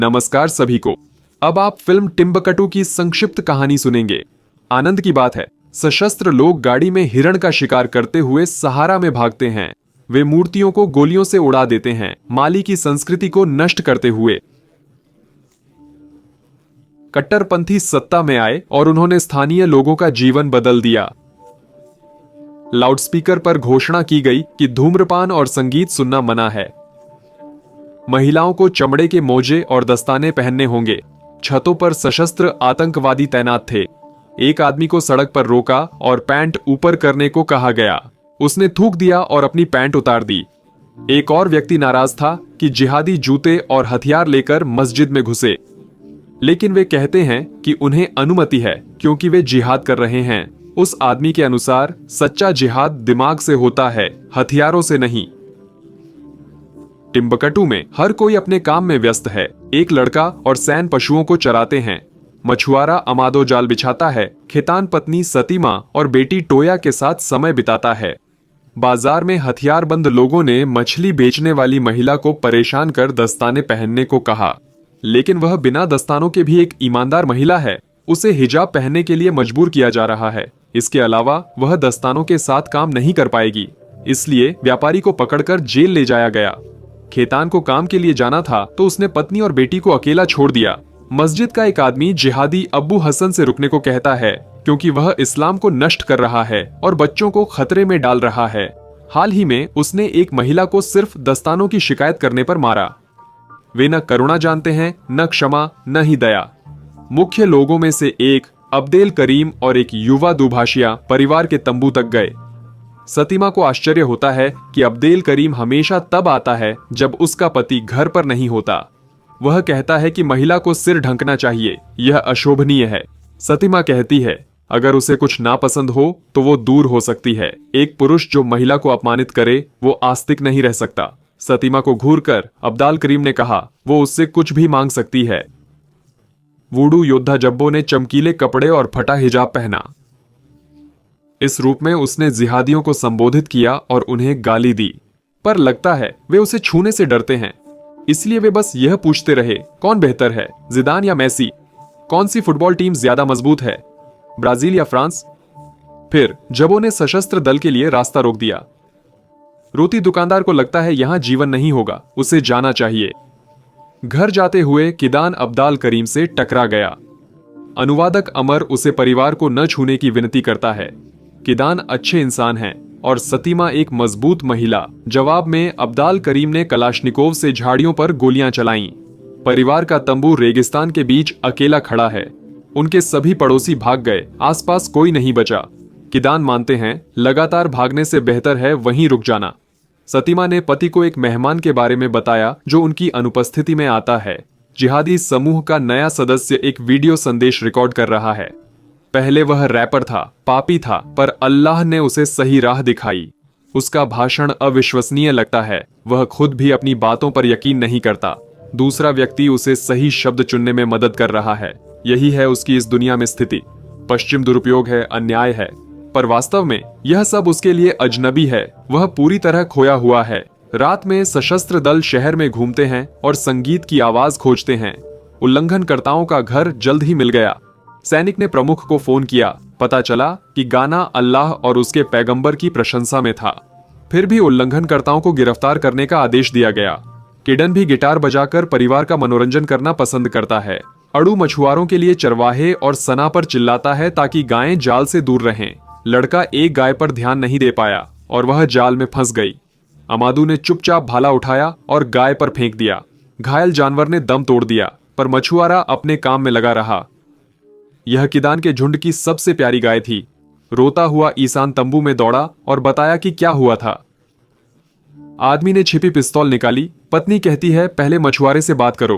नमस्कार सभी को। अब आप फिल्म टिम्बकटू की संक्षिप्त कहानी सुनेंगे। आनंद की बात है, सशस्त्र लोग गाड़ी में हिरण का शिकार करते हुए सहारा में भागते हैं। वे मूर्तियों को गोलियों से उड़ा देते हैं, माली की संस्कृति को नष्ट करते हुए। कट्टरपंथी सत्ता में आए और उन्होंने स्थानीय लोगों का जीवन बदल दिया। लाउडस्पीकर पर घोषणा की गई कि धूम्रपान और संगीत सुनना मना है। महिलाओं को चमड़े के मोजे और दस्ताने पहनने होंगे। छतों पर सशस्त्र आतंकवादी तैनात थे। एक आदमी को सड़क पर रोका और पैंट ऊपर करने को कहा गया। उसने थूक दिया और अपनी पैंट उतार दी। एक और व्यक्ति नाराज था कि जिहादी जूते और हथियार लेकर मस्जिद में घुसे, लेकिन वे कहते हैं कि उन्हें अनुमति है क्योंकि वे जिहाद कर रहे हैं। उस आदमी के अनुसार सच्चा जिहाद दिमाग से होता है, हथियारों से नहीं। टिम्बकटू में हर कोई अपने काम में व्यस्त है। एक लड़का और सैन पशुओं को चराते हैं। मछुआरा अमादो जाल बिछाता है। खितान पत्नी सतीमा और बेटी टोया के साथ समय बिताता है। बाजार में हथियारबंद लोगों ने मछली बेचने वाली महिला को परेशान कर दस्ताने पहनने को कहा, लेकिन वह बिना दस्तानों के भी एक ईमानदार महिला है। उसे हिजाब पहनने के लिए मजबूर किया जा रहा है। इसके अलावा वह दस्तानों के साथ काम नहीं कर पाएगी, इसलिए व्यापारी को पकड़कर जेल ले जाया गया। खेतान को काम के लिए जाना था तो उसने पत्नी और बेटी को अकेला छोड़ दिया। मस्जिद का एक आदमी जिहादी अब्बू हसन से रुकने को कहता है क्योंकि वह इस्लाम को नष्ट कर रहा है और बच्चों को खतरे में डाल रहा है। हाल ही में उसने एक महिला को सिर्फ दस्तानों की शिकायत करने पर मारा। वे न करुणा जानते हैं, न क्षमा, न ही दया। मुख्य लोगों में से एक अब्देल करीम और एक युवा दुभाषिया परिवार के तंबू तक गए। सतीमा को आश्चर्य होता है कि अब्देल करीम हमेशा तब आता है जब उसका पति घर पर नहीं होता। वह कहता है कि महिला को सिर ढकना चाहिए, यह अशोभनीय है। सतीमा कहती है अगर उसे कुछ नापसंद हो तो वो दूर हो सकती है। एक पुरुष जो महिला को अपमानित करे वो आस्तिक नहीं रह सकता। सतीमा को घूरकर अब्दाल करीम ने कहा वो उससे कुछ भी मांग सकती है। वुडू योद्धा जब्बो ने चमकीले कपड़े और फटा हिजाब पहना। इस रूप में उसने जिहादियों को संबोधित किया और उन्हें गाली दी, पर लगता है वे उसे छूने से डरते हैं। इसलिए वे बस यह पूछते रहे कौन बेहतर है, जिदान या मेसी? कौन सी फुटबॉल टीम ज्यादा मजबूत है, ब्राजील या फ्रांस? फिर जबो ने सशस्त्र दल के लिए रास्ता रोक दिया। रोती दुकानदार को लगता है यहां जीवन नहीं होगा, उसे जाना चाहिए। घर जाते हुए किदान अब्दाल करीम से टकरा गया। अनुवादक अमर उसे परिवार को न छूने की विनती करता है। किदान अच्छे इंसान हैं और सतीमा एक मजबूत महिला। जवाब में अब्दाल करीम ने कलाशनिकोव से झाड़ियों पर गोलियां चलाईं। परिवार का तंबू रेगिस्तान के बीच अकेला खड़ा है। उनके सभी पड़ोसी भाग गए, आसपास कोई नहीं बचा। किदान मानते हैं लगातार भागने से बेहतर है वहीं रुक जाना। सतीमा ने पति को एक मेहमान के बारे में बताया जो उनकी अनुपस्थिति में आता है। जिहादी समूह का नया सदस्य एक वीडियो संदेश रिकॉर्ड कर रहा है। पहले वह रैपर था, पापी था, पर अल्लाह ने उसे सही राह दिखाई। उसका भाषण अविश्वसनीय लगता है। वह खुद भी अपनी बातों पर यकीन नहीं करता। दूसरा व्यक्ति उसे सही शब्द चुनने में मदद कर रहा है। यही है उसकी इस दुनिया में स्थिति। पश्चिम दुरुपयोग है, अन्याय है, पर वास्तव में यह सब उसके लिए अजनबी है। वह पूरी तरह खोया हुआ है। रात में सशस्त्र दल शहर में घूमते हैं और संगीत की आवाज खोजते हैं। उल्लंघनकर्ताओं का घर जल्द ही मिल गया। सैनिक ने प्रमुख को फोन किया। पता चला कि गाना अल्लाह और उसके पैगंबर की प्रशंसा में था। फिर भी उल्लंघनकर्ताओं को गिरफ्तार करने का आदेश दिया गया। किडन भी गिटार बजाकर परिवार का मनोरंजन करना पसंद करता है। अड़ू मछुआरों के लिए चरवाहे और सना पर चिल्लाता है ताकि गायें जाल से दूर रहें। लड़का एक गाय पर ध्यान नहीं दे पाया और वह जाल में फंस गई। अमादू ने चुपचाप भाला उठाया और गाय पर फेंक दिया। घायल जानवर ने दम तोड़ दिया, पर मछुआरा अपने काम में लगा रहा। यह किदान के झुंड की सबसे प्यारी गाय थी। रोता हुआ ईसान तंबू में दौड़ा और बताया कि क्या हुआ था। आदमी ने छिपी पिस्तौल निकाली। पत्नी कहती है पहले मछुआरे से बात करो,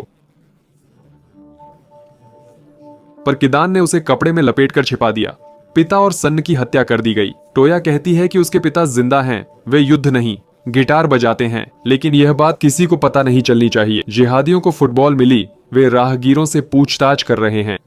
पर किदान ने उसे कपड़े में लपेटकर छिपा दिया। पिता और सन्न की हत्या कर दी गई। टोया कहती है कि उसके पिता जिंदा हैं, वे युद्ध नहीं गिटार बजाते हैं, लेकिन यह बात किसी को पता नहीं चलनी चाहिए। जिहादियों को फुटबॉल मिली, वे राहगीरों से पूछताछ कर रहे हैं।